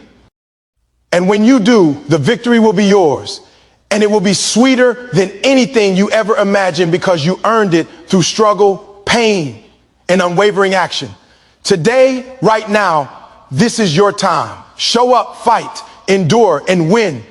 And when you do, the victory will be yours. And it will be sweeter than anything you ever imagined because you earned it through struggle, pain, and unwavering action. Today, right now, this is your time. Show up, fight, endure, and win.